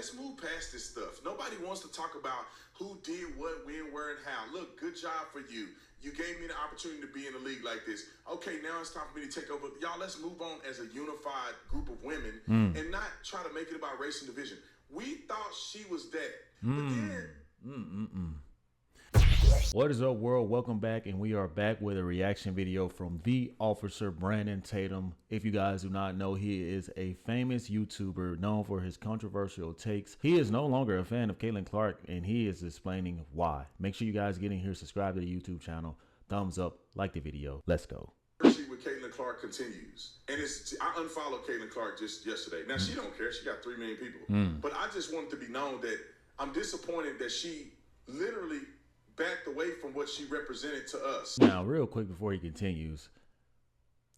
Let's move past this stuff. Nobody wants to talk about who did what, when, where, and how. Look, good job for you. You gave me the opportunity to be in a league like this. Okay, now it's time for me to take over. Y'all, let's move on as a unified group of women and not try to make it about race and division. We thought she was that. But then... What is up, world? Welcome back, and we are back with a reaction video from the officer Brandon Tatum. If you guys do not know, he is a famous YouTuber known for his controversial takes. He is no longer a fan of Caitlin Clark, and he is explaining why. Make sure you guys get in here, subscribe to the YouTube channel, thumbs up, like the video. Let's go. With Caitlin Clark continues, and I unfollowed Caitlin Clark just yesterday. Now she don't care; she got 3 million people. But I just want it to be known that I'm disappointed that she literally backed away from what she represented to us. Now, real quick before he continues,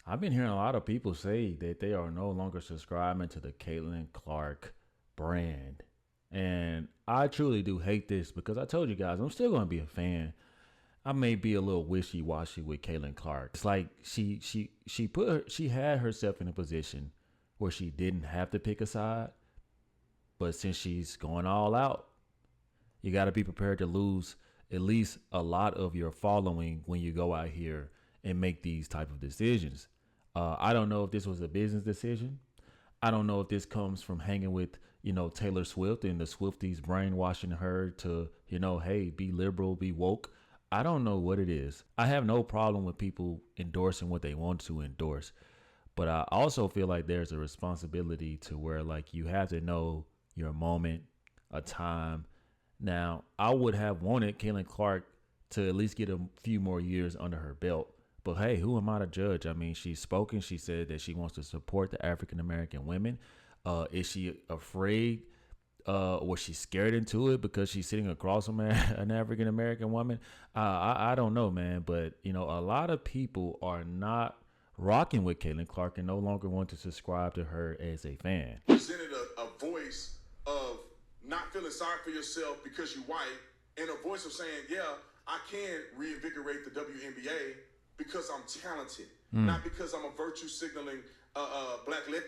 I've been hearing a lot of people say that they are no longer subscribing to the Caitlin Clark brand, and I truly do hate this because I told you guys I'm still going to be a fan. I may be a little wishy-washy with Caitlin Clark. It's like she had herself in a position where she didn't have to pick a side, but since she's going all out, you got to be prepared to lose at least a lot of your following when you go out here and make these type of decisions. I don't know if this was a business decision. I don't know if this comes from hanging with, Taylor Swift and the Swifties brainwashing her to, hey, be liberal, be woke. I don't know what it is. I have no problem with people endorsing what they want to endorse, but I also feel like there's a responsibility to where like you have to know your moment, a time. Now, I would have wanted Caitlin Clark to at least get a few more years under her belt. But hey, who am I to judge? I mean, she's spoken. She said that she wants to support the African-American women. Is she afraid? Was she scared into it because she's sitting across from an African-American woman? I don't know, man. But, a lot of people are not rocking with Caitlin Clark and no longer want to subscribe to her as a fan. Presented a voice of not feeling sorry for yourself because you're white, and a voice of saying, yeah, I can reinvigorate the WNBA because I'm talented, not because I'm a virtue signaling black lesbian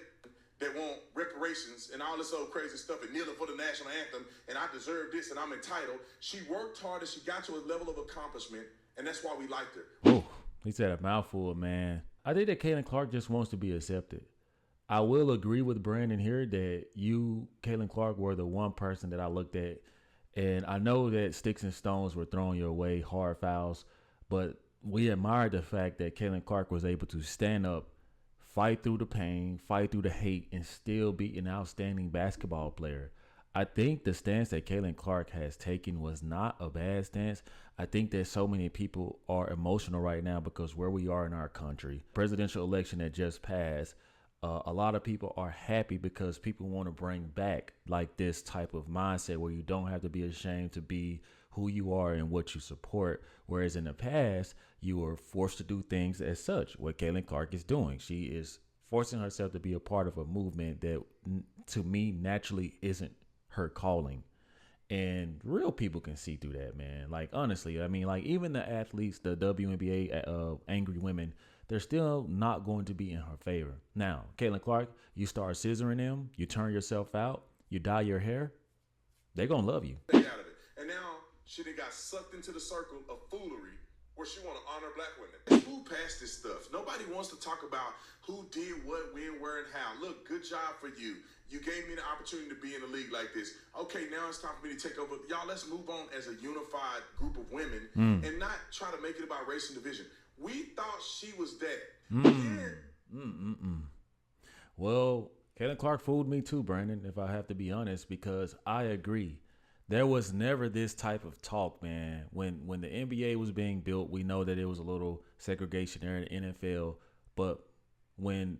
that want reparations and all this old crazy stuff and kneeling for the national anthem and I deserve this and I'm entitled. She worked hard and she got to a level of accomplishment, and that's why we liked her. Oh, he said a mouthful, man. I think that Caitlin Clark just wants to be accepted. I will agree with Brandon here that you, Caitlin Clark, were the one person that I looked at. And I know that sticks and stones were thrown your way, hard fouls, but we admired the fact that Caitlin Clark was able to stand up, fight through the pain, fight through the hate, and still be an outstanding basketball player. I think the stance that Caitlin Clark has taken was not a bad stance. I think that so many people are emotional right now because where we are in our country, presidential election that just passed, a lot of people are happy because people want to bring back like this type of mindset where you don't have to be ashamed to be who you are and what you support. Whereas in the past, you were forced to do things as such. What Caitlin Clark is doing, she is forcing herself to be a part of a movement that to me naturally isn't her calling. And real people can see through that, man. Like, honestly, I mean, like even the athletes, the WNBA angry women, they're still not going to be in her favor. Now, Caitlin Clark, you start scissoring them, you turn yourself out, you dye your hair, they're going to love you. Out of it. And now she done got sucked into the circle of foolery where she want to honor black women. Let's move past this stuff. Nobody wants to talk about who did what, when, where, and how. Look, good job for you. You gave me the opportunity to be in a league like this. Okay, now it's time for me to take over. Y'all, let's move on as a unified group of women and not try to make it about race and division. We thought she was that. Well, Caitlin Clark fooled me too, Brandon, if I have to be honest, because I agree. There was never this type of talk, man. When the NBA was being built, we know that it was a little segregation there in the NFL. But when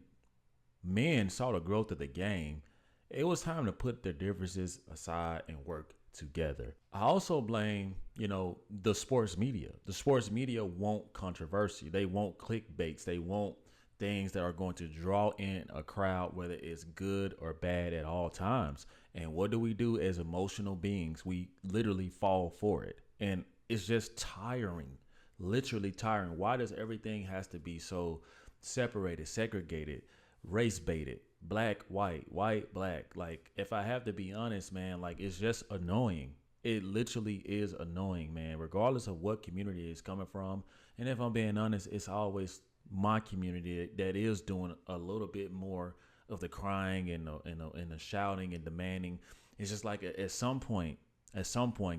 men saw the growth of the game, it was time to put their differences aside and work together. I also blame, the sports media. The sports media want controversy. They want clickbaits. They want things that are going to draw in a crowd, whether it's good or bad at all times. And what do we do as emotional beings? We literally fall for it. And it's just tiring, literally tiring. Why does everything has to be so separated, segregated, race baited? black, white, black. Like, if I have to be honest, man, like, it's just annoying. It literally is annoying, man, regardless of what community it's coming from. And if I'm being honest, it's always my community that is doing a little bit more of the crying and the shouting and demanding. It's just like at some point,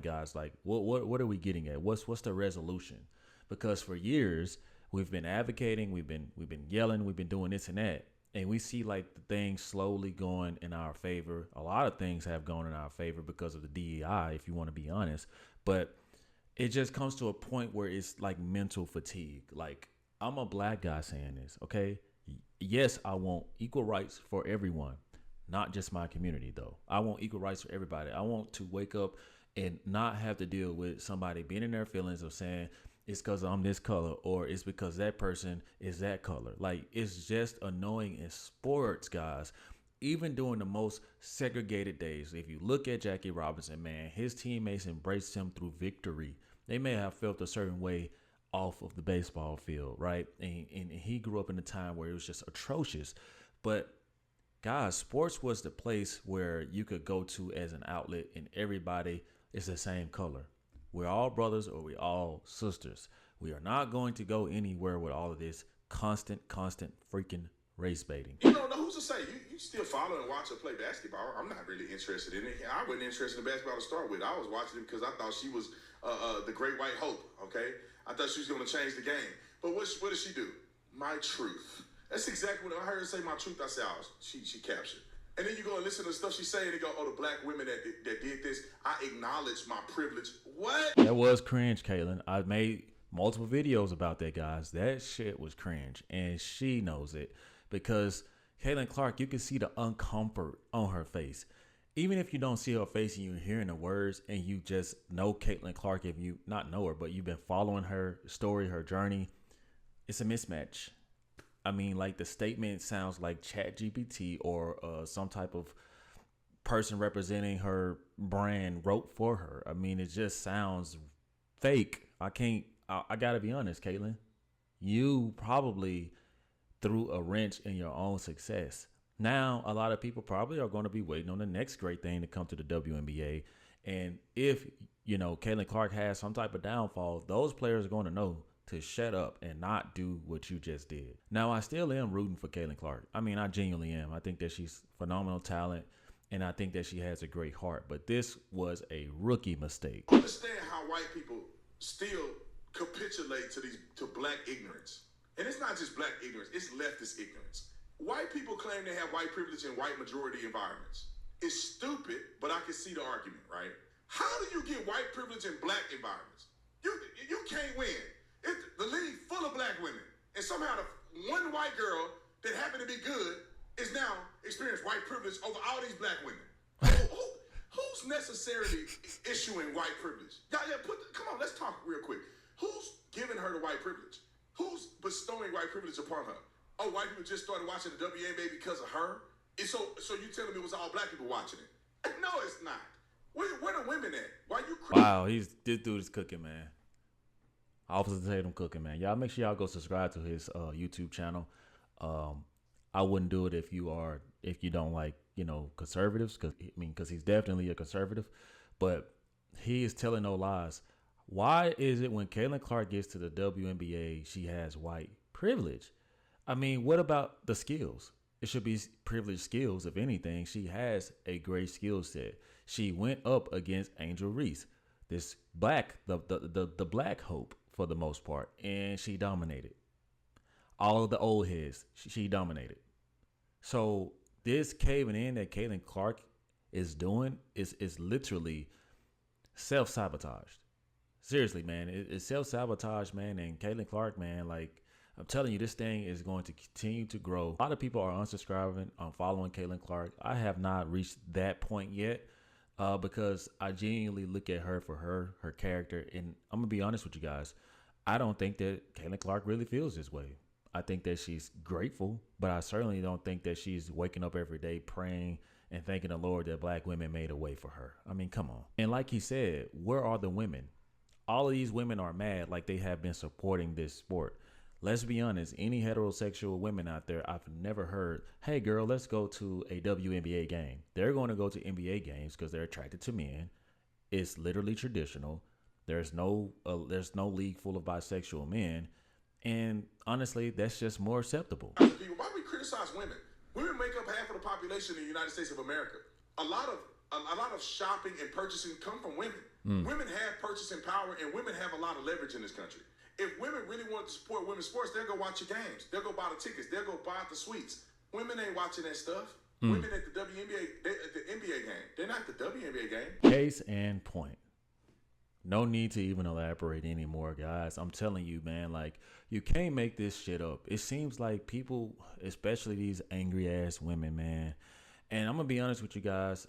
guys, like what are we getting at? What's the resolution? Because for years we've been advocating, we've been yelling, we've been doing this and that, and we see like the things slowly going in our favor. A lot of things have gone in our favor because of the DEI, if you want to be honest. But it just comes to a point where it's like mental fatigue. Like, I'm a black guy saying this, okay? Yes, I want equal rights for everyone, not just my community, though. I want equal rights for everybody. I want to wake up and not have to deal with somebody being in their feelings of saying it's because I'm this color or it's because that person is that color. Like, it's just annoying in sports, guys. Even during the most segregated days, if you look at Jackie Robinson, man, his teammates embraced him through victory. They may have felt a certain way off of the baseball field, right? And he grew up in a time where it was just atrocious. But guys, sports was the place where you could go to as an outlet, and everybody is the same color. We're all brothers, or we're all sisters. We are not going to go anywhere with all of this constant freaking race baiting. You don't know who's to say. You still follow and watch her play basketball. I'm not really interested in it. I wasn't interested in basketball to start with. I was watching it because I thought she was the great white hope, okay? I thought she was going to change the game. But what does she do? My truth. That's exactly what I heard her say, my truth. I said, oh, she captured. And then you go and listen to the stuff she say, and they go, oh, the black women that did this, I acknowledge my privilege. What? That was cringe, Kaylin. I made multiple videos about that, guys. That shit was cringe, and she knows it. Because Caitlin Clark, you can see the uncomfort on her face. Even if you don't see her face and you're hearing the words and you just know Caitlin Clark, if you not know her, but you've been following her story, her journey, it's a mismatch. I mean, like, the statement sounds like ChatGPT or some type of person representing her brand wrote for her. I mean, it just sounds fake. I gotta be honest, Caitlin. You probably threw a wrench in your own success. Now, a lot of people probably are going to be waiting on the next great thing to come to the WNBA. And if, Caitlin Clark has some type of downfall, those players are going to know to shut up and not do what you just did. Now, I still am rooting for Caitlin Clark. I mean, I genuinely am. I think that she's phenomenal talent, and I think that she has a great heart. But this was a rookie mistake. Understand how white people still capitulate to black ignorance. And it's not just black ignorance, it's leftist ignorance. White people claim they have white privilege in white majority environments. It's stupid, but I can see the argument, right? How do you get white privilege in black environments? You can't win. The league full of black women, and somehow the one white girl that happened to be good is now experiencing white privilege over all these black women. Who's necessarily issuing white privilege? Come on, let's talk real quick. Who's giving her the white privilege? Who's bestowing white privilege upon her? Oh, white people just started watching the WNBA because of her? And so you telling me it was all black people watching it? No, it's not. Where the women at? Why you Wow, this dude is cooking, man. Officer Tatum cooking, man. Y'all make sure y'all go subscribe to his YouTube channel. I wouldn't do it if you don't like, conservatives, because he's definitely a conservative, but he is telling no lies. Why is it when Caitlin Clark gets to the WNBA, she has white privilege? I mean, what about the skills? It should be privileged skills. If anything, she has a great skill set. She went up against Angel Reese, this the black hope for the most part, and she dominated. All of the old heads, she dominated. So this caving in that Caitlin Clark is doing is literally self-sabotage. Seriously, man, it's self-sabotage, man. And Caitlin Clark, man, like, I'm telling you, this thing is going to continue to grow. A lot of people are unsubscribing, following Caitlin Clark. I have not reached that point yet because I genuinely look at her for her character. And I'm going to be honest with you guys. I don't think that Caitlin Clark really feels this way. I think that she's grateful, but I certainly don't think that she's waking up every day praying and thanking the Lord that black women made a way for her. I mean, come on. And like he said, where are the women? All of these women are mad like they have been supporting this sport. Let's be honest, any heterosexual women out there, I've never heard, hey girl, let's go to a WNBA game. They're going to go to NBA games because they're attracted to men. It's literally traditional. There's no league full of bisexual men. And honestly, that's just more acceptable. Why we criticize women? Women make up half of the population in the United States of America. A lot of shopping and purchasing come from women. Women have purchasing power, and women have a lot of leverage in this country. If women really want to support women's sports, they'll go watch your games. They'll go buy the tickets. They'll go buy the suites. Women ain't watching that stuff. Women at the WNBA, at the NBA game. They're not the WNBA game. Case in point. No need to even elaborate anymore, guys. I'm telling you, man, like, you can't make this shit up. It seems like people, especially these angry ass women, man. And I'm gonna be honest with you guys.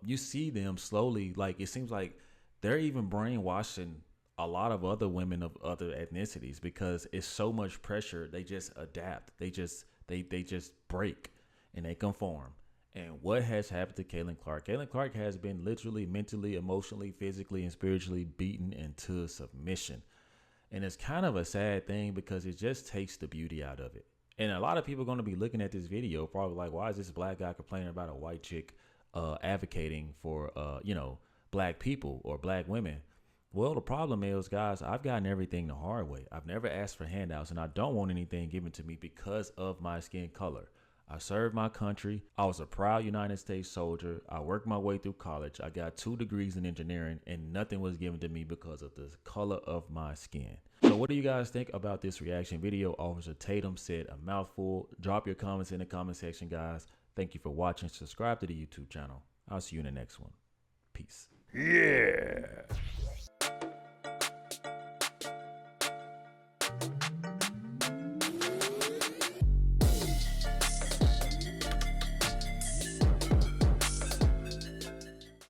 You see them slowly, like, it seems like they're even brainwashing a lot of other women of other ethnicities because it's so much pressure. They just adapt. They just break and they conform. And what has happened to Caitlin Clark? Caitlin Clark has been literally, mentally, emotionally, physically, and spiritually beaten into submission. And it's kind of a sad thing because it just takes the beauty out of it. And a lot of people are going to be looking at this video probably like, why is this black guy complaining about a white chick advocating for, black people or black women? Well, the problem is, guys, I've gotten everything the hard way. I've never asked for handouts, and I don't want anything given to me because of my skin color. I served my country. I was a proud United States soldier. I worked my way through college. I got 2 degrees in engineering, and nothing was given to me because of the color of my skin. So what do you guys think about this reaction video? Officer Tatum said a mouthful. Drop your comments in the comment section, guys. Thank you for watching. Subscribe to the YouTube channel. I'll see you in the next one. Peace. Yeah.